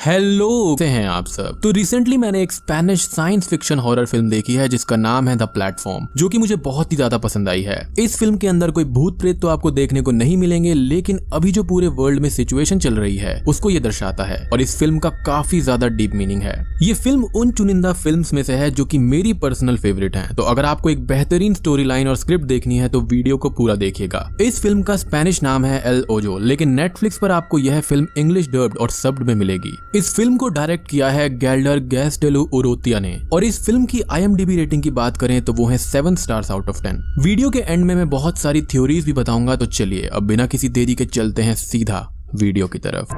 Hello से हैं आप सब। तो रिसेंटली मैंने एक Spanish science fiction horror film देखी है जिसका नाम है द प्लेटफॉर्म, जो कि मुझे बहुत ही ज्यादा पसंद आई है। इस फिल्म के अंदर कोई भूत प्रेत तो आपको देखने को नहीं मिलेंगे, लेकिन अभी जो पूरे वर्ल्ड में सिचुएशन चल रही है उसको ये दर्शाता है और इस फिल्म का काफी ज्यादा डीप मीनिंग है। ये फिल्म उन चुनिंदा फिल्म्स में से है जो कि मेरी पर्सनल फेवरेट है। तो अगर आपको एक बेहतरीन स्टोरी लाइन और स्क्रिप्ट देखनी है तो वीडियो को पूरा देखिएगा। इस फिल्म का स्पेनिश नाम है एल ओजो, लेकिन नेटफ्लिक्स पर आपको यह फिल्म इंग्लिश डब्ड और सब्ड में मिलेगी। इस फिल्म को डायरेक्ट किया है गैल्डर गैस्टेलो उरोतिया ने और इस फिल्म की IMDb रेटिंग की बात करें तो वो है 7 स्टार्स आउट ऑफ 10। वीडियो के एंड में मैं बहुत सारी थ्योरीज भी बताऊंगा, तो चलिए अब बिना किसी देरी के चलते हैं सीधा वीडियो की तरफ।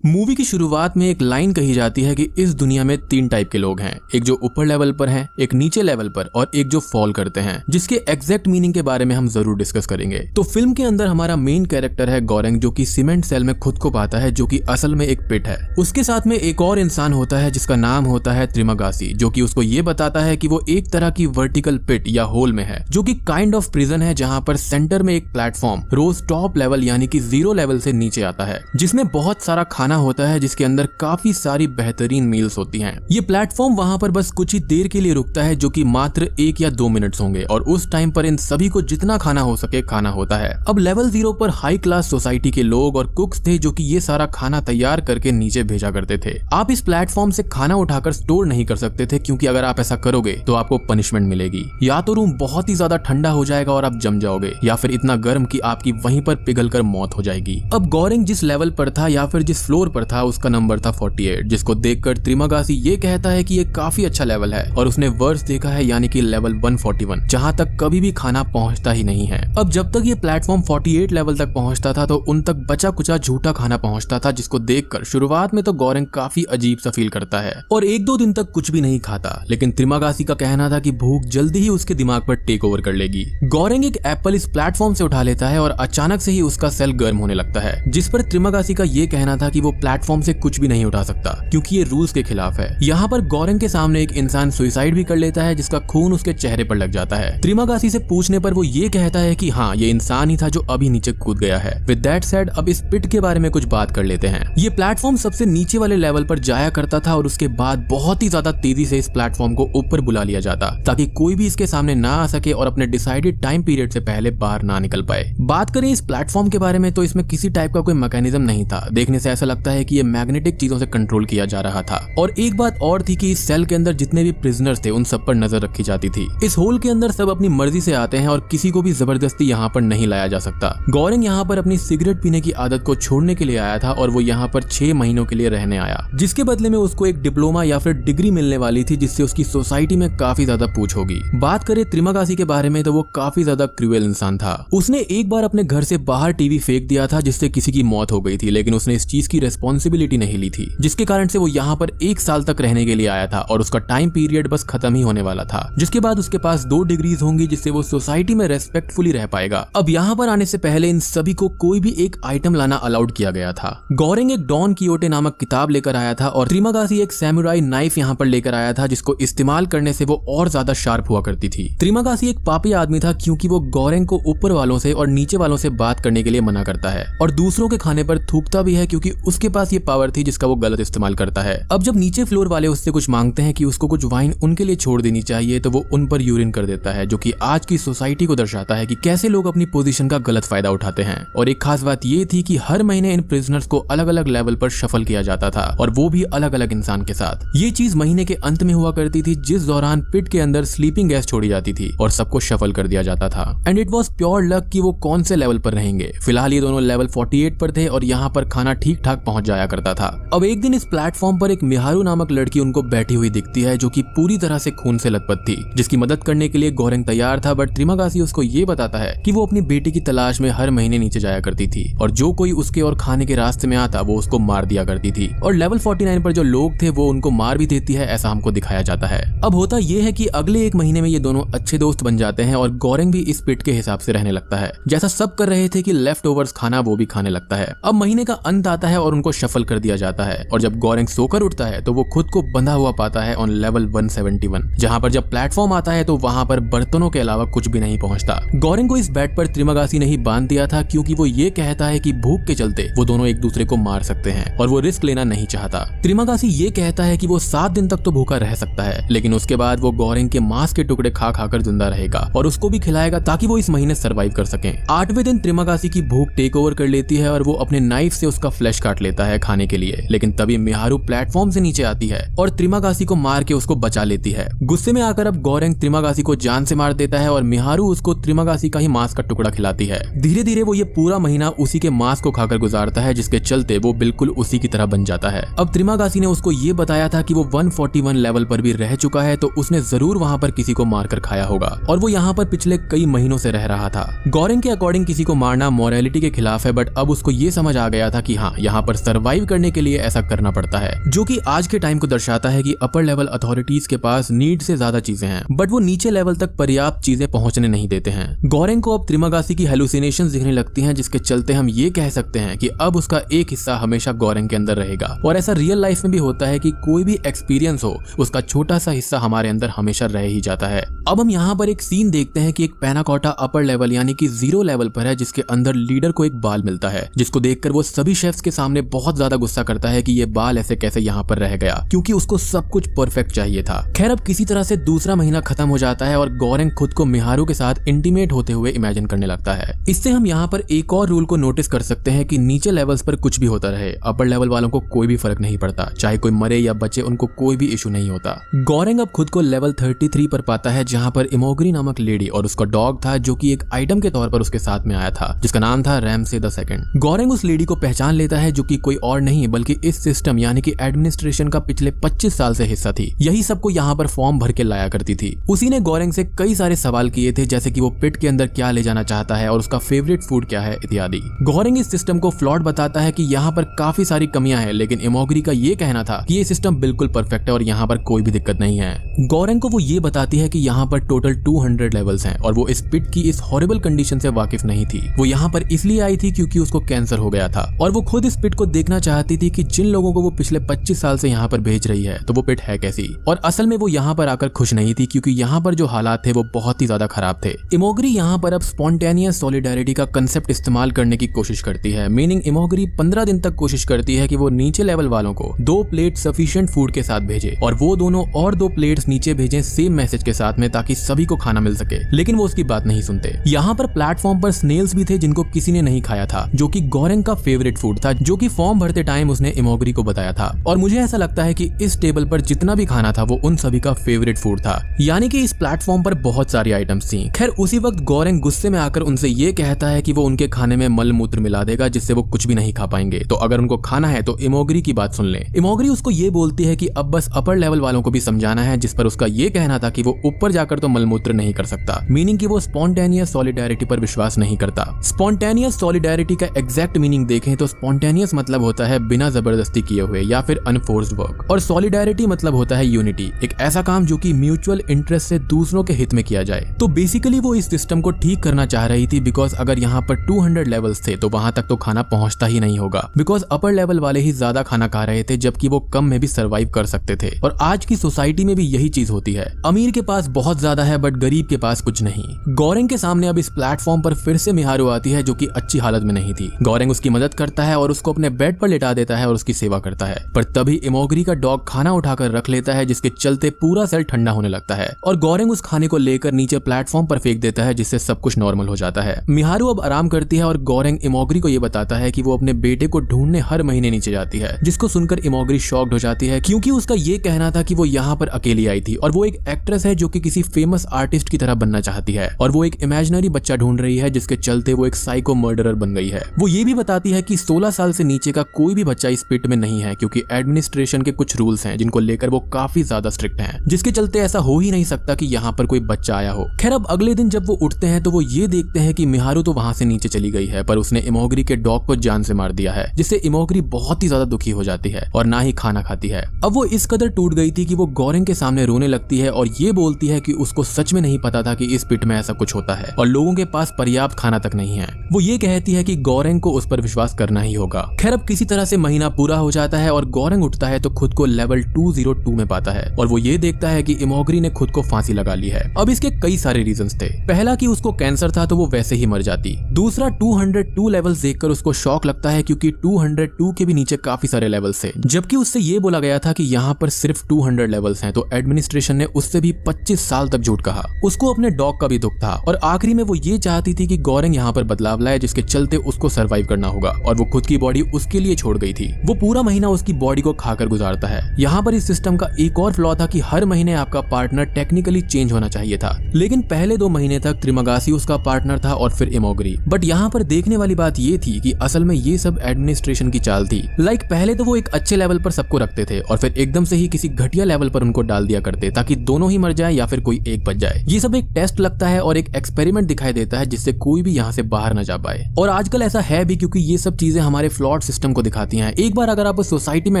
मूवी की शुरुआत में एक लाइन कही जाती है कि इस दुनिया में 3 टाइप के लोग हैं, एक जो ऊपर लेवल पर हैं, एक नीचे लेवल पर और एक जो फॉल करते हैं, जिसके एग्जैक्ट मीनिंग के बारे में हम जरूर डिस्कस करेंगे। तो फिल्म के अंदर हमारा मेन कैरेक्टर है गोरेंग, जो कि सीमेंट सेल में खुद को पाता है, जो कि असल में एक पिट है। उसके साथ में एक और इंसान होता है जिसका नाम होता है त्रिमागासी, जो कि उसको ये बताता है कि वो एक तरह की वर्टिकल पिट या होल में है, जो कि काइंड ऑफ प्रिजन है, जहां पर सेंटर में एक प्लेटफॉर्म रोज टॉप लेवल यानी कि 0 लेवल से नीचे आता है, जिसमें बहुत सारा खाना होता है जिसके अंदर काफी सारी बेहतरीन मील्स होती हैं। ये प्लेटफॉर्म वहां पर बस कुछ ही देर के लिए रुकता है, जो कि मात्र 1 या 2 मिनट्स होंगे और उस टाइम पर इन सभी को जितना खाना हो सके खाना होता है। अब लेवल 0 पर हाई क्लास सोसाइटी के लोग और कुक्स थे जो कि ये सारा खाना तैयार करके नीचे भेजा करते थे। आप इस प्लेटफॉर्म से खाना उठाकर स्टोर नहीं कर सकते थे, क्योंकि अगर आप ऐसा करोगे तो आपको पनिशमेंट मिलेगी। या तो रूम बहुत ही ज्यादा ठंडा हो जाएगा और आप जम जाओगे, या फिर इतना गर्म कि आपकी वहीं पर पिघल कर मौत हो जाएगी। अब गोरेंग जिस लेवल पर था या फिर जिस फ्लोर पर था उसका नंबर था 48, जिसको देखकर त्रिमागासी ये कहता है कि ये काफी अच्छा लेवल है और उसने वर्स देखा है, यानी कि लेवल 141, जहां तक कभी भी खाना पहुंचता ही नहीं है। अब जब तक ये प्लेटफॉर्म 48 लेवल तक पहुंचता था तो उन तक बचा कुचा झूठा खाना पहुंचता था, जिसको देखकर शुरुआत में तो गोरेंग काफी अजीब सा फील करता है और 1-2 दिन तक कुछ भी नहीं खाता, लेकिन त्रिमागासी का कहना था कि भूख जल्दी ही उसके दिमाग पर टेक ओवर कर लेगी। गोरेंग एक एप्पल इस प्लेटफॉर्म से उठा लेता है और अचानक से ही उसका सेल गर्म होने लगता है, जिस पर त्रिमागासी का ये कहना था कि वो प्लेटफॉर्म से कुछ भी नहीं उठा सकता क्योंकि ये रूल्स के खिलाफ है। यहाँ पर गोरेंग के सामने एक इंसान सुसाइड भी कर लेता है, जिसका खून उसके चेहरे पर लग जाता है। त्रिमागासी से पूछने पर वो ये कहता है कि हाँ, ये इंसान ही था जो अभी नीचे कूद गया है। विद दैट सेड, अब इस पिट के बारे में कुछ बात कर लेते हैं। ये प्लेटफॉर्म सबसे नीचे वाले लेवल पर जाया करता था और उसके बाद बहुत ही ज्यादा तेजी से इस प्लेटफॉर्म को ऊपर बुला लिया जाता, ताकि कोई भी इसके सामने ना आ सके और अपने डिसाइडेड टाइम पीरियड से पहले बाहर ना निकल पाए। बात करें इस प्लेटफॉर्म के बारे में तो इसमें किसी टाइप का कोई मैकेनिज्म नहीं था। देखने से ऐसा लगता है कि ये मैग्नेटिक चीजों से कंट्रोल किया जा रहा था। और एक बात और थी कि इस सेल के अंदर जितने भी प्रिजनर्स थे उन सब पर नजर रखी जाती थी। इस होल के अंदर सब अपनी मर्जी से आते हैं और किसी को भी जबरदस्ती यहाँ पर नहीं लाया जा सकता। गोरेंग यहाँ पर अपनी सिगरेट पीने की आदत को छोड़ने के लिए आया था और वो यहाँ पर 6 महीनों के लिए रहने आया, जिसके बदले में उसको एक डिप्लोमा या फिर डिग्री मिलने वाली थी, जिससे उसकी सोसाइटी में काफी ज्यादा पूछ होगी। बात करें त्रिमागासी के बारे में तो वो काफी ज्यादा क्रूएल इंसान था। उसने एक बार अपने घर से बाहर टीवी फेंक दिया था, जिससे किसी की मौत हो गई थी, लेकिन उसने इस चीज की रेस्पॉन्सिबिलिटी नहीं ली थी, जिसके कारण से वो यहाँ पर 1 साल तक रहने के लिए आया था और उसका टाइम पीरियड बस खत्म ही होने वाला था, जिसके बाद उसके पास 2 डिग्रीज होंगी, जिससे वो सोसाइटी में रेस्पेक्टफुली रह पाएगा। अब यहाँ पर आने से पहले इन सभी को कोई भी एक आइटम लाना अलाउड किया गया था। गोरेंग एक डॉन कियोटे नामक किताब लेकर आया था और त्रिमागासी एक सैमुराई नाइफ यहाँ पर लेकर आया था, जिसको इस्तेमाल करने से वो और ज्यादा शार्प हुआ करती थी। त्रिमागासी एक पापी आदमी था, क्योंकि वो गोरेंग को ऊपर वालों से और नीचे वालों से बात करने के लिए मना करता है और दूसरों के खाने पर थूकता भी है, क्योंकि उसके पास ये पावर थी जिसका वो गलत इस्तेमाल करता है। अब जब नीचे फ्लोर वाले उससे कुछ मांगते हैं कि उसको कुछ वाइन उनके लिए छोड़ देनी चाहिए, तो वो उन पर यूरिन कर देता है, जो कि आज की सोसाइटी को दर्शाता है कि कैसे लोग अपनी पोजीशन का गलत फायदा उठाते हैं। और एक खास बात ये थी कि हर महीने इन प्रिजनर्स को अलग अलग लेवल पर शफल किया जाता था, और वो भी अलग अलग इंसान के साथ। ये चीज महीने के अंत में हुआ करती थी, जिस दौरान पिट के अंदर स्लीपिंग गैस छोड़ी जाती थी और सबको शफल कर दिया जाता था। And it was pure luck कि वो कौन से लेवल पर रहेंगे। फिलहाल ये दोनों लेवल 48 पर थे और यहाँ पर खाना ठीक ठाक पहुंच जाया करता था। अब एक दिन इस प्लेटफॉर्म पर एक मिहारू नामक लड़की उनको बैठी हुई दिखती है, जो कि पूरी तरह से खून से लथपथ थी, जिसकी मदद करने के लिए गोरेंग तैयार था, बट त्रिमागासी उसको ये बताता है कि वो अपनी बेटी की तलाश में हर महीने नीचे जाया करती थी और जो कोई उसके और खाने के रास्ते में आता वो उसको मार दिया करती थी, और लेवल 49 पर जो लोग थे वो उनको मार भी देती है, ऐसा हमको दिखाया जाता है। अब होता यह है कि अगले 1 महीने में ये दोनों अच्छे दोस्त बन जाते हैं और गोरेंग भी इस पिट के हिसाब से रहने लगता है, जैसा सब कर रहे थे कि लेफ्ट ओवर्स खाना वो भी खाने लगता है। अब महीने का अंत आता है और और उनको शफल कर दिया जाता है। और जब गोरेंग सोकर उठता है तो वो खुद को बंधा हुआ पाता है ऑन लेवल 171, जहाँ पर जब प्लेटफॉर्म आता है तो वहाँ पर बर्तनों के अलावा कुछ भी नहीं पहुँचता। गोरेंग को इस बेड पर त्रिमागासी ने ही बांध दिया था क्योंकि वो ये कहता है कि भूख के चलते वो दोनों एक दूसरे को मार सकते हैं और वो रिस्क लेना नहीं चाहता। त्रिमागासी ये कहता है कि वो 7 दिन तक तो भूखा रह सकता है, लेकिन उसके बाद वो गोरेंग के मांस के टुकड़े खा खाकर जिंदा रहेगा और उसको भी खिलाएगा ताकि वो इस महीने सरवाइव कर सके। 8वें दिन त्रिमागासी की भूख टेक ओवर कर लेती है और वो अपने नाइफ से उसका फ्लैश काट लेता है खाने के लिए, लेकिन तभी मिहारू प्लेटफॉर्म से नीचे आती है और त्रिमागासी को मार के उसको बचा लेती है। गुस्से में आकर अब गोरेंग त्रिमागासी को जान से मार देता है और मिहारू उसको त्रिमागासी का ही मांस का टुकड़ा खिलाती है। धीरे धीरे वो ये पूरा महीना उसी के मांस को खाकर गुजारता है, जिसके चलते वो बिल्कुल उसी की तरह बन जाता है। अब त्रिमागासी ने उसको ये बताया था कि वो 141 लेवल पर भी रह चुका है, तो उसने जरूर वहाँ पर किसी को मारकर खाया होगा और वो यहाँ पर पिछले कई महीनों से रह रहा था। गोरेंग के अकॉर्डिंग किसी को मारना मोरालिटी के खिलाफ है, बट अब उसको ये समझ आ गया था कि हाँ, यहाँ पर सर्वाइव करने के लिए ऐसा करना पड़ता है, जो कि आज के टाइम को दर्शाता है कि अपर लेवल अथॉरिटीज के पास नीड से ज्यादा चीजें हैं, बट वो नीचे लेवल तक पर्याप्त चीजें पहुंचने नहीं देते हैं। गोरेंग को अब त्रिमागासी की हेलुसिनेशंस दिखने लगती हैं, जिसके चलते हम ये कह सकते हैं कि अब उसका एक हिस्सा हमेशा गोरेंग के अंदर रहेगा। और ऐसा रियल लाइफ में भी होता है कि कोई भी एक्सपीरियंस हो, उसका छोटा सा हिस्सा हमारे अंदर हमेशा रह ही जाता है। अब हम यहाँ पर एक सीन देखते हैं कि एक पैनाकोटा अपर लेवल यानी कि 0 लेवल पर है, जिसके अंदर लीडर को एक बाल मिलता है, जिसको देखकर वो सभी शेफ्स के सामने बहुत ज्यादा गुस्सा करता है कि ये बाल ऐसे कैसे यहाँ पर रह गया, क्योंकि उसको सब कुछ परफेक्ट चाहिए था। खैर, अब किसी तरह से दूसरा महीना खत्म हो जाता है और गोरेंग खुद को मिहारू के साथ इंटीमेट होते हुए इमेजिन करने लगता है। इससे हम यहाँ पर एक और रूल को नोटिस कर सकते हैं कि नीचे लेवल्स पर कुछ भी होता रहे, अपर लेवल वालों को कोई भी फर्क नहीं पड़ता, चाहे कोई मरे या बचे, उनको कोई भी इशू नहीं होता। गोरेंग अब खुद को लेवल 33 पर पाता है, जहाँ पर इमोगरी नामक लेडी और उसका डॉग था, जो कि एक आइटम के तौर पर उसके साथ में आया था, जिसका नाम था रैमसे द सेकंड। गोरेंग उस लेडी को पहचान लेता है, जो कि कोई और नहीं बल्कि इस सिस्टम यानी कि एडमिनिस्ट्रेशन का पिछले 25 साल से हिस्सा थी। यही सबको यहाँ पर फॉर्म भर के लाया करती थी। उसी ने गोरेंग से कई सारे सवाल किए थे, जैसे कि वो पिट के अंदर क्या ले जाना चाहता है और उसका फेवरेट फूड क्या है इत्यादि। गोरेंग इस सिस्टम को फ्लॉड बताता है कि यहाँ पर काफी सारी कमियां हैं, लेकिन इमोगरी का ये कहना था कि ये सिस्टम बिल्कुल परफेक्ट है और यहाँ पर कोई भी दिक्कत नहीं है। गोरेंग को वो ये बताती है कि यहाँ पर टोटल 200 लेवल्स हैं और वो इस पिट की इस हॉरिबल कंडीशन से वाकिफ नहीं थी। वो यहाँ पर इसलिए आई थी क्योंकि उसको कैंसर हो गया था और वो खुद इस पिट को देखना चाहती थी कि जिन लोगों को वो पिछले 25 साल से यहाँ पर भेज रही है, तो वो पिट है कैसी। और असल में वो यहाँ पर आकर खुश नहीं थी, क्योंकि यहाँ पर जो हालात थे वो बहुत ही ज्यादा खराब थे। इमोगरी यहाँ पर अब स्पॉन्टेनियस सॉलिडेरिटी का कंसेप्ट इस्तेमाल करने की कोशिश करती है। मीनिंग इमोगरी 15 दिन तक कोशिश करती है कि वो नीचे लेवल वालों को 2 प्लेट सफिशिएंट फूड के साथ भेजे और वो दोनों और 2 प्लेट्स नीचे भेजें सेम मैसेज के साथ में, ताकि सभी को खाना मिल सके। लेकिन वो उसकी बात नहीं सुनते। यहाँ पर प्लेटफॉर्म पर स्नेल्स भी थे, जिनको किसी ने नहीं खाया था, जो कि गोरेंग का फेवरेट फूड था, जो कि फॉर्म भरते टाइम उसने इमोगरी को बताया था। और मुझे ऐसा लगता है कि इस टेबल पर जितना भी खाना था वो उन सभी का फेवरेट फूड था, यानी कि इस प्लेटफॉर्म पर बहुत सारी आइटम्स थी। खैर, उसी वक्त गोरेंग गुस्से में आकर उनसे ये कहता है कि वो उनके खाने में मल मूत्र मिला देगा, जिससे वो कुछ भी नहीं खा पाएंगे। तो अगर उनको खाना है तो इमोगरी की बात सुन ले। इमोगरी उसको ये बोलती है कि अब बस अपर लेवल वालों को भी समझाना है, जिस पर उसका ये कहना था कि वो ऊपर जाकर तो मलमूत्र नहीं कर सकता, मीनिंग कि वो स्पॉन्टेनियस सॉलिडेरिटी पर विश्वास नहीं करता। स्पॉन्टेनियस सॉलिडेरिटी का एग्जैक्ट मीनिंग देखें तो स्पॉन्टेनियस मतलब होता है बिना जबरदस्ती किए हुए या फिर अनफोर्स्ड वर्क, और सॉलिडेरिटी मतलब होता है यूनिटी, एक ऐसा काम जो कि म्यूचुअल इंटरेस्ट से दूसरों के हित में किया जाए। तो बेसिकली वो इस सिस्टम को ठीक करना चाह रही थी, बिकॉज अगर यहाँ पर 200 लेवल्स थे तो वहां तक तो खाना पहुंचता ही नहीं होगा, बिकॉज अपर लेवल वाले ही ज्यादा खाना खा रहे थे, जबकि वो कम में भी सर्वाइव कर सकते थे। और आज की सोसाइटी में भी यही चीज होती है, अमीर के पास बहुत ज्यादा है बट गरीब के पास कुछ नहीं। गोरेंग के सामने अब इस प्लेटफॉर्म पर फिर से मिहारू आती है, जो कि अच्छी हालत में नहीं थी। गोरेंग उसकी मदद करता है और उसको अपने बेड पर लेटा देता है और उसकी सेवा करता है, पर तभी इमोगरी का डॉग खाना उठाकर रख लेता है, जिसके चलते पूरा सेल ठंडा होने लगता है और गोरेंग उस खाने को लेकर नीचे प्लेटफॉर्म पर फेंक देता है, जिससे सब कुछ नॉर्मल हो जाता है। मिहारू अब आराम करती है और गोरेंग इमोगरी को ये बताता है कि वो अपने बेटे को ढूंढने हर महीने नीचे जाती है, जिसको सुनकर इमोगरी शॉक्ड हो जाती है, क्योंकि उसका ये कहना था कि वो यहाँ पर अकेली आई थी और वो एक एक्ट्रेस है जो कि किसी फेमस आर्टिस्ट की तरह बनना चाहती है और वो एक इमेजिनरी बच्चा ढूंढ रही है, जिसके चलते वो एक साइको मर्डरर बन गई है। वो ये भी बताती है कि 16 साल से नीचे का कोई भी बच्चा इस पिट में नहीं है, क्योंकि एडमिनिस्ट्रेशन के कुछ रूल्स हैं जिनको लेकर वो काफी ज्यादा स्ट्रिक्ट हैं, जिसके चलते ऐसा हो ही नहीं सकता कि यहाँ पर कोई बच्चा आया हो। खैर, अब अगले दिन जब वो उठते हैं तो वो ये देखते हैं कि मिहारू तो वहां से नीचे चली गई है, पर उसने इमोगरी के डॉग को जान से मार दिया है, जिससे इमोगरी बहुत ही ज्यादा दुखी हो जाती है और ना ही खाना खाती है। अब वो इस कदर टूट गई थी कि वो गोरेंग के सामने रोने लगती है और ये बोलती है कि उसको सच में नहीं पता था कि इस पिट में ऐसा कुछ होता है और लोगों के पास पर्याप्त खाना तक नहीं है। वो ये कहती है कि गोरेंग को उस पर विश्वास करना ही होगा। खैर अब किसी तरह से महीना पूरा हो जाता है और गोरेंग उठता है तो खुद को लेवल 202 में पाता है और वो ये देखता है कि इमोगरी ने खुद को फांसी लगा ली है। अब इसके कई सारे रीजंस थे। पहला कि उसको कैंसर था तो वो वैसे ही मर जाती। दूसरा 202 लेवल्स देखकर उसको शॉक लगता है क्योंकि 202 के भी नीचे काफी सारे लेवल्स थे, जबकि उससे ये बोला गया था कि यहाँ पर सिर्फ 200 लेवल्स हैं। तो एडमिनिस्ट्रेशन ने उससे भी 25 साल तक झूठ कहा। उसको अपने डॉग का भी दुख था और आखिरी में वो ये चाहती थी कि गोरेंग यहाँ पर बदलाव लाए जिसके चलते उसको सर्वाइव करना होगा और वो खुद की बॉडी उसके लिए छोड़ गई थी। वो पूरा महीना उसकी बॉडी को खाकर गुजारता है। यहाँ पर इस सिस्टम का एक और फ्लॉ था कि हर महीने आपका पार्टनर टेक्निकली चेंज होना चाहिए था, लेकिन पहले 2 महीने तक त्रिमागासी उसका पार्टनर था और फिर इमोगरी। बट यहाँ पर देखने वाली बात ये थी कि असल में ये सब एडमिनिस्ट्रेशन की चाल थी। लाइक पहले तो वो एक अच्छे लेवल पर सबको रखते थे और फिर एकदम से ही किसी घटिया लेवल पर उनको डाल दिया करते ताकि दोनों ही मर जाए या फिर कोई एक बच जाए। ये सब एक टेस्ट लगता है और एक एक्सपेरिमेंट दिखाई देता है जिससे कोई भी यहाँ से बाहर न जा पाए। और आजकल ऐसा है भी क्योंकि ये सब चीजें हमारे फ्लॉड सिस्टम को दिखाती हैं। एक बार अगर आप उस सोसाइटी में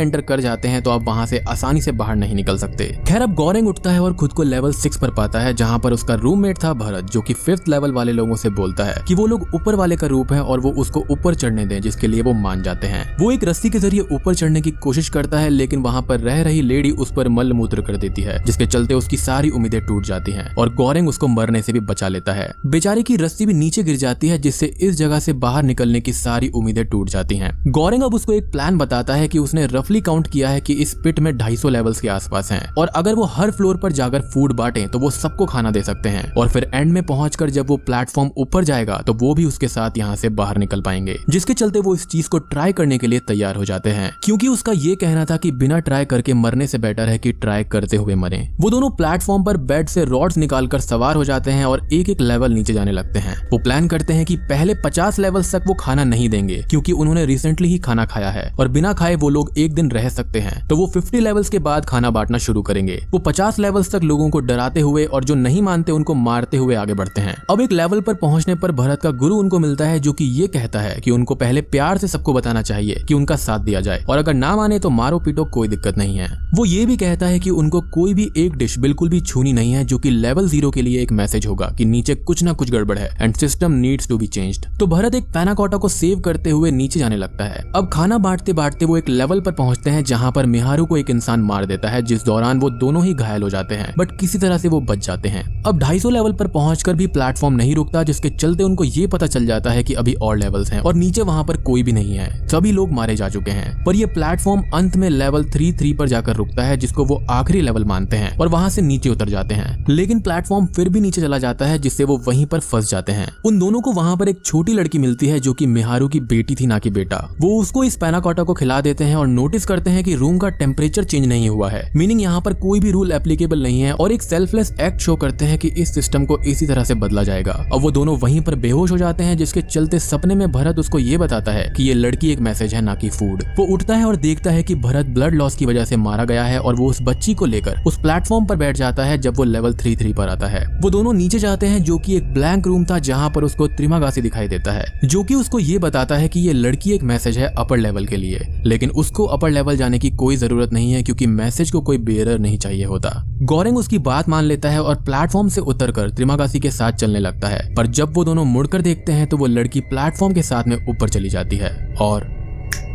एंटर कर जाते हैं तो आप वहां से आसानी से बाहर नहीं निकल सकते। खैर अब गोरेंग उठता है और खुद को लेवल 6 पर पाता है जहाँ पर उसका रूममेट था भरत, जो कि 5th लेवल वाले लोगों से बोलता है कि वो लोग ऊपर वाले का रूप है और वो उसको ऊपर चढ़ने दें, जिसके लिए वो मान जाते हैं। वो एक रस्सी के जरिए ऊपर चढ़ने की कोशिश करता है लेकिन वहाँ पर रह रही लेडी उस पर मल मूत्र कर देती है, जिसके चलते उसकी सारी उम्मीदें टूट जाती हैं और गोरेंग उसको मरने से भी बचा लेता है। बेचारी की रस्सी भी नीचे गिर जाती है जिससे इस जगह से बाहर निकलने की सारी उम्मीदें टूट जाती हैं। गोरेंग अब उसको एक प्लान बताता है कि उसने रफली काउंट किया है कि इस पिट में 250 लेवल्स के आसपास हैं और अगर वो हर फ्लोर पर जाकर फूड बांटे तो वो सबको खाना दे सकते हैं और फिर एंड में पहुंचकर जब वो प्लेटफॉर्म ऊपर जाएगा तो वो भी उसके साथ यहाँ से बाहर निकल पाएंगे, जिसके चलते वो इस चीज को ट्राई करने के लिए तैयार हो जाते हैं क्योंकि उसका ये कहना था कि बिना ट्राई करके मरने से बेटर है कि ट्राई करते हुए मरें। वो दोनों प्लेटफॉर्म पर बेड से रॉड्स निकालकर सवार हो जाते हैं और एक एक लेवल नीचे जाने लगते हैं। वो प्लान करते हैं कि पहले 50 लेवल्स तक वो खाना नहीं देंगे क्योंकि उन्होंने रिसेंटली ही खाना खाया है और बिना खाए वो लोग एक दिन रह सकते हैं। तो वो 50 लेवल्स के बाद खाना बांटना शुरू करेंगे। वो 50 लेवल्स तक लोगों को डराते हुए और जो नहीं मानते उनको मारते हुए आगे बढ़ते हैं। अब एक लेवल पर पहुंचने पर भरत का गुरु उनको मिलता है जो कि ये कहता है कि उनको पहले प्यार से सबको बताना चाहिए कि उनका साथ दिया जाए और अगर ना माने तो मारो पीटो, कोई दिक्कत नहीं है। वो ये भी कहता है कि उनको कोई भी एक डिश बिल्कुल भी छूनी नहीं है, जो कि लेवल 0 के लिए एक मैसेज होगा कि नीचे कुछ ना कुछ गड़बड़ है and system needs to be changed. तो भरत एक पैनाकोटा को सेव करते हुए नीचे जाने लगता है। अब खाना बांटते बांटते वो एक लेवल पर पहुंचते हैं जहां पर मिहारू को एक इंसान मार देता है, जिस दौरान वो दोनों ही घायल हो जाते हैं बट किसी तरह से वो बच जाते हैं। अब 250 लेवल पर पहुंचकर भी प्लेटफॉर्म नहीं रुकता, जिसके चलते उनको ये पता चल जाता है कि अभी और लेवल्स हैं और नीचे वहां पर कोई भी नहीं है, सभी लोग मारे जा चुके हैं। पर ये प्लेटफॉर्म अंत में लेवल 3 पर जाकर रुकता है, जिसको वो आखिरी लेवल मानते हैं और वहां से नीचे उतर जाते हैं। लेकिन प्लेटफॉर्म फिर भी नीचे चला जाता है, जिससे वो वहीं पर फंस जाते हैं। उन दोनों को वहां पर एक छोटी लड़की मिलती है जो कि मिहारू की बेटी थी, ना कि बेटा। वो उसको इस पैनाकोटा को खिला देते हैं और नोटिस करते हैं कि रूम का टेम्परेचर चेंज नहीं हुआ है, मीनिंग यहाँ पर कोई भी रूल एप्लीकेबल नहीं है और एक सेल्फलेस एक्ट शो करते हैं कि इस सिस्टम को इसी तरह से बदला जाएगा। अब वो दोनों वहीं पर बेहोश हो जाते हैं, जिसके चलते सपने में भरत उसको ये बताता है कि ये लड़की एक मैसेज है, ना कि फूड। वो उठता है और देखता है कि भरत ब्लड लॉस की वजह से मारा गया है और वो उस बच्ची को लेकर उस प्लेटफॉर्म पर बैठ जाता है जब वो लेवल 3 पर आता है। वो दोनों नीचे जाते हैं जो कि एक ब्लैंक रूम था, जहां पर उसको त्रिमागासी दिखाई देता है जो कि उसको ये बताता है कि ये लड़की एक मैसेज है अपर लेवल के लिए, लेकिन उसको अपर लेवल जाने की कोई जरूरत नहीं है क्योंकि मैसेज को कोई बेरर नहीं चाहिए होता। गोरेंग उसकी बात मान लेता है और प्लेटफॉर्म से उतरकर त्रिमागासी के साथ चलने लगता है, पर जब वो दोनों मुड़कर देखते हैं तो वो लड़की प्लेटफॉर्म के साथ में ऊपर चली जाती है और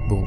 वो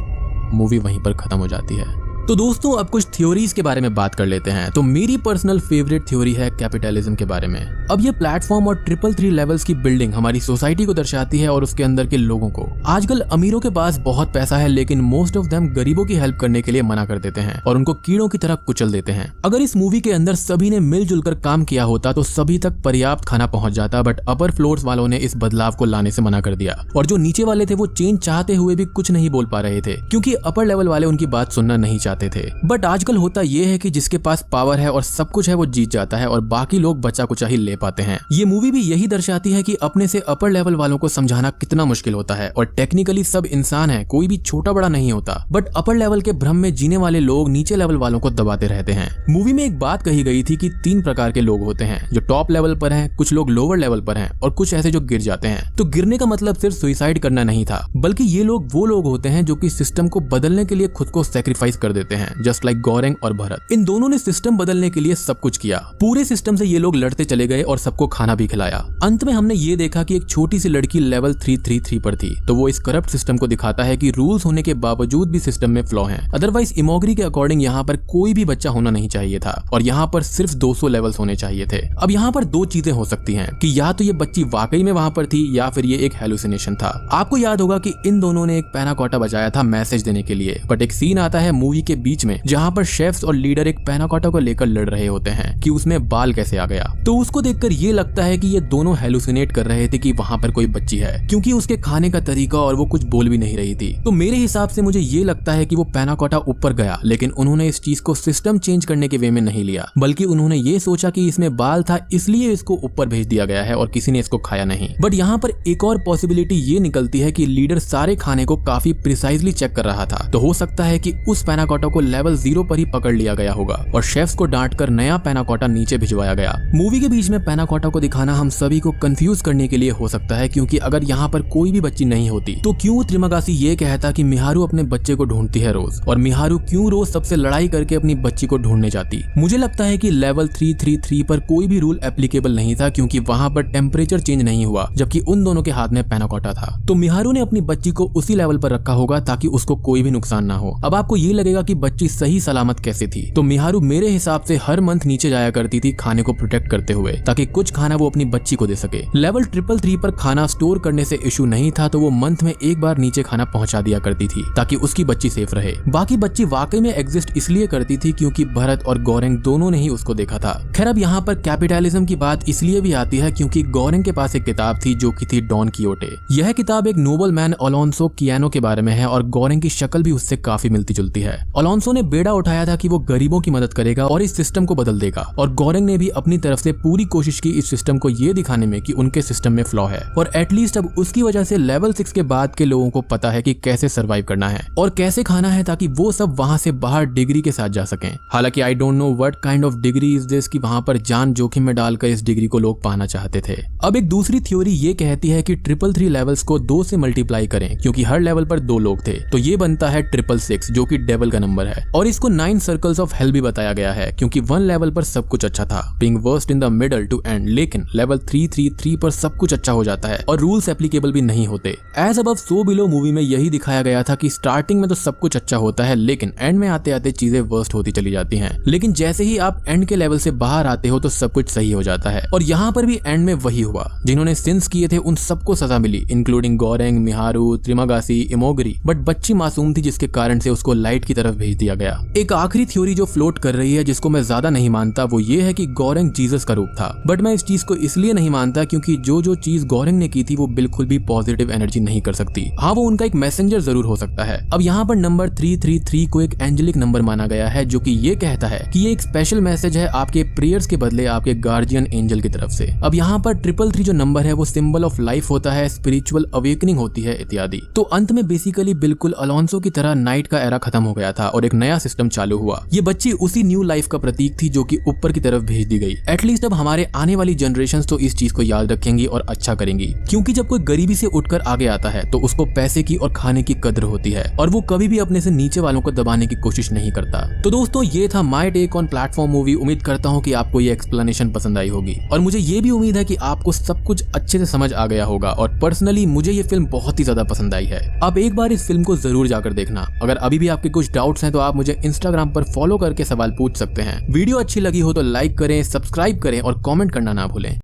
मूवी वहीं पर खत्म हो जाती है। तो दोस्तों अब कुछ थ्योरीज के बारे में बात कर लेते हैं। तो मेरी पर्सनल फेवरेट थ्योरी है कैपिटलिज्म के बारे में। अब ये प्लेटफॉर्म और 333 लेवल्स की बिल्डिंग हमारी सोसाइटी को दर्शाती है और उसके अंदर के लोगों को। आजकल अमीरों के पास बहुत पैसा है, लेकिन मोस्ट ऑफ देम गरीबों की हेल्प करने के लिए मना कर देते हैं और उनको कीड़ों की तरह कुचल देते हैं। अगर इस मूवी के अंदर सभी ने मिलजुल कर काम किया होता तो सभी तक पर्याप्त खाना पहुंच जाता, बट अपर फ्लोर्स वालों ने इस बदलाव को लाने से मना कर दिया और जो नीचे वाले थे वो चेंज चाहते हुए भी कुछ नहीं बोल पा रहे थे क्योंकि अपर लेवल वाले उनकी बात सुनना नहीं चाहते थे। बट आजकल होता यह है कि जिसके पास पावर है और सब कुछ है वो जीत जाता है और बाकी लोग बचा कुचा ही ले पाते हैं। ये मूवी भी यही दर्शाती है कि अपने से अपर लेवल वालों को समझाना कितना मुश्किल होता है और टेक्निकली सब इंसान है, कोई भी छोटा बड़ा नहीं होता, बट अपर लेवल के भ्रम में जीने वाले लोग नीचे लेवल वालों को दबाते रहते हैं। मूवी में एक बात कही गई थी कि 3 प्रकार के लोग होते हैं, जो टॉप लेवल पर हैं, कुछ लोग लोअर लेवल पर हैं और कुछ ऐसे जो गिर जाते हैं। तो गिरने का मतलब सिर्फ सुसाइड करना नहीं था, बल्कि ये लोग वो लोग होते हैं जो कि सिस्टम को बदलने के लिए खुद को सैक्रिफाइस कर देते हैं, जस्ट लाइक गौरेंग और भरत। इन दोनों ने सिस्टम बदलने के लिए सब कुछ किया। पूरे सिस्टम से ये लोग लड़ते चले गए और सबको खाना भी खिलाया। अंत में हमने ये देखा कि एक छोटी सी लड़की लेवल 333 पर थी, तो वो इस करप्ट सिस्टम को दिखाता है कि रूल्स होने के बावजूद भी सिस्टम में फ्लॉ हैं। अदरवाइज इमोगरी के अकॉर्डिंग यहाँ पर कोई भी बच्चा होना नहीं चाहिए था और यहाँ पर सिर्फ 200 लेवल्स होने चाहिए थे। अब यहाँ पर दो चीजें हो सकती हैं कि या तो ये बच्ची वाकई में वहां पर थी या फिर ये एक हेलुसिनेशन था। आपको याद होगा कि इन दोनों ने एक पैनाकोटा बजाया था मैसेज देने के लिए, बट एक सीन आता है मूवी के बीच में जहाँ पर शेफ्स और लीडर एक पैनाकोटा को लेकर लड़ रहे होते हैं कि उसमें बाल कैसे आ गया। तो उसको देखकर ये लगता है कि ये दोनों हेलुसिनेट कर रहे थे कि वहां पर कोई बच्ची है, क्योंकि उसके खाने का तरीका और वो कुछ बोल भी नहीं रही थी। तो मेरे हिसाब से मुझे ये लगता है कि वो पैनाकोटा ऊपर गया, लेकिन उन्होंने इस चीज को सिस्टम चेंज करने के वे में नहीं लिया, बल्कि उन्होंने ये सोचा कि इसमें बाल था इसलिए इसको ऊपर भेज दिया गया है और किसी ने इसको खाया नहीं। बट यहाँ पर एक और पॉसिबिलिटी ये निकलती है कि लीडर सारे खाने को काफी प्रिसाइजली चेक कर रहा था, तो हो सकता है कि उस पैनाकोटा को लेवल 0 पर ही पकड़ लिया गया होगा और शेफ्स को डांट कर नया पैनाकोटा नीचे भिजवाया गया। मूवी के बीच में पैनाकोटा को दिखाना हम सभी को कंफ्यूज करने के लिए हो सकता है, क्योंकि अगर यहाँ पर कोई भी बच्ची नहीं होती तो क्यों त्रिमागासी ये कहता कि मिहारू अपने बच्चे को ढूंढती है रोज, और मिहारू क्यों रोज सबसे लड़ाई करके अपनी बच्ची को ढूंढने जाती। मुझे लगता है कि लेवल 333 पर कोई भी रूल एप्लीकेबल नहीं था, क्योंकि वहां पर टेम्परेचर चेंज नहीं हुआ जबकि उन दोनों के हाथ में पैनाकोटा था। तो मिहारू ने अपनी बच्ची को उसी लेवल पर रखा होगा ताकि उसको कोई भी नुकसान ना हो। अब आपको ये लगेगा कि बच्ची सही सलामत कैसे थी, तो मिहारू मेरे हिसाब से हर मंथ नीचे जाया करती थी खाने को प्रोटेक्ट करते हुए, ताकि कुछ खाना वो अपनी बच्ची को दे सके। लेवल 333 पर खाना स्टोर करने से इशू नहीं था, तो वो मंथ में एक बार नीचे खाना पहुंचा दिया करती थी ताकि उसकी बच्ची सेफ रहे। बाकी बच्ची वाकई में एग्जिस्ट इसलिए करती थी क्योंकि भरत और गौरेंग दोनों ने ही उसको देखा था। खैर अब यहाँ पर कैपिटलिज्म की बात इसलिए भी आती है क्योंकि गौरेंग के पास एक किताब थी जो कि थी डॉन कीहोटे। यह किताब एक नोबल मैन अलोंसो कियानो के बारे में है और गौरेंग की शक्ल भी उससे काफी मिलती जुलती है। अलोंसो ने बेड़ा उठाया था कि वो गरीबों की मदद करेगा और इस सिस्टम को बदल देगा, और गौरेंग ने भी अपनी तरफ से पूरी कोशिश की इस सिस्टम को ये दिखाने में कि उनके सिस्टम में फ्लॉ है, और एटलीस्ट अब उसकी वजह से लेवल 6 के बाद के लोगों को पता है कि कैसे सरवाइव करना है और कैसे खाना है ताकि वो सब वहां से बाहर डिग्री के साथ जा सकें। हालांकि I don't know what kind of degree is this कि वहां पर जान जोखिम में डालकर इस डिग्री को लोग पाना चाहते थे। अब एक दूसरी थ्योरी ये कहती है कि 333 लेवल्स को 2 से मल्टीप्लाई करें, क्योंकि हर लेवल पर 2 लोग थे, तो ये बनता है 666 जो कि डेविल का नंबर है। और इसको 9 सर्कल्स ऑफ हेल भी बताया गया है, क्योंकि 1 लेवल पर सब कुछ अच्छा था, being worst in the middle to end, लेकिन लेवल 333 पर सब कुछ अच्छा हो जाता है और रूल्स एप्लीकेबल भी नहीं होते। As above so below movie में यही दिखाया गया था कि स्टार्टिंग में तो सब कुछ अच्छा होता है, लेकिन एंड में आते आते चीजें वर्स्ट होती चली जाती हैं, लेकिन जैसे ही आप एंड के लेवल से बाहर आते हो तो सब कुछ सही हो जाता है। और यहाँ पर भी एंड में वही हुआ, जिन्होंने सिंस किए थे उन सबको सजा मिली, इंक्लूडिंग गौरेंग, मिहारू, त्रिमागासी, इमोगरी, बट बच्ची मासूम थी जिसके कारण से उसको लाइट की तरफ भेज दिया गया। एक आखिरी थ्योरी जो फ्लोट कर रही है जिसको मैं ज्यादा नहीं मानता वो ये है कि गौरेंग जीसस का रूप था, बट मैं इस चीज को इसलिए नहीं मानता क्योंकि जो चीज गौरेंग ने की थी वो बिल्कुल भी पॉजिटिव एनर्जी नहीं कर सकती। हाँ, वो उनका एक मैसेंजर जरूर हो सकता है। अब यहाँ पर नंबर 333 को एक एंजेलिक नंबर माना गया है जो कि ये कहता है कि ये एक स्पेशल मैसेज है आपके प्रेयर्स के बदले आपके गार्जियन एंजल की तरफ से। अब यहाँ पर 333 जो नंबर है वो सिंबल ऑफ लाइफ होता है, स्पिरिचुअल अवेकनिंग होती है इत्यादि। तो अंत में बेसिकली बिल्कुल अलोंसो की तरह नाइट का एरा खत्म हो गया था और एक नया सिस्टम चालू हुआ। ये बच्ची उसी न्यू लाइफ का प्रतीक थी जो कि ऊपर की तरफ भेज दी गई। एटलीस्ट अब हमारे आने वाली जनरेशंस तो इस चीज को याद रखेंगी और अच्छा करेंगी, क्योंकि जब कोई गरीबी से उठकर आगे आता है तो उसको पैसे की और खाने की कदर होती है और वो कभी भी अपने से नीचे वालों को दबाने की कोशिश नहीं करता। तो दोस्तों ये था my take on platform movie. उम्मीद करता हूँ कि आपको ये एक्सप्लेनेशन पसंद आई होगी और मुझे ये भी उम्मीद है कि आपको सब कुछ अच्छे से समझ आ गया होगा। और पर्सनली मुझे ये फिल्म बहुत ही ज्यादा पसंद आई है। आप एक बार इस फिल्म को जरूर जाकर देखना। अगर अभी भी आपके कुछ डाउट्स हैं तो आप मुझे इंस्टाग्राम पर फॉलो करके सवाल पूछ सकते हैं। वीडियो अच्छी लगी हो तो लाइक करें, सब्सक्राइब करें और कमेंट करना ना भूलें।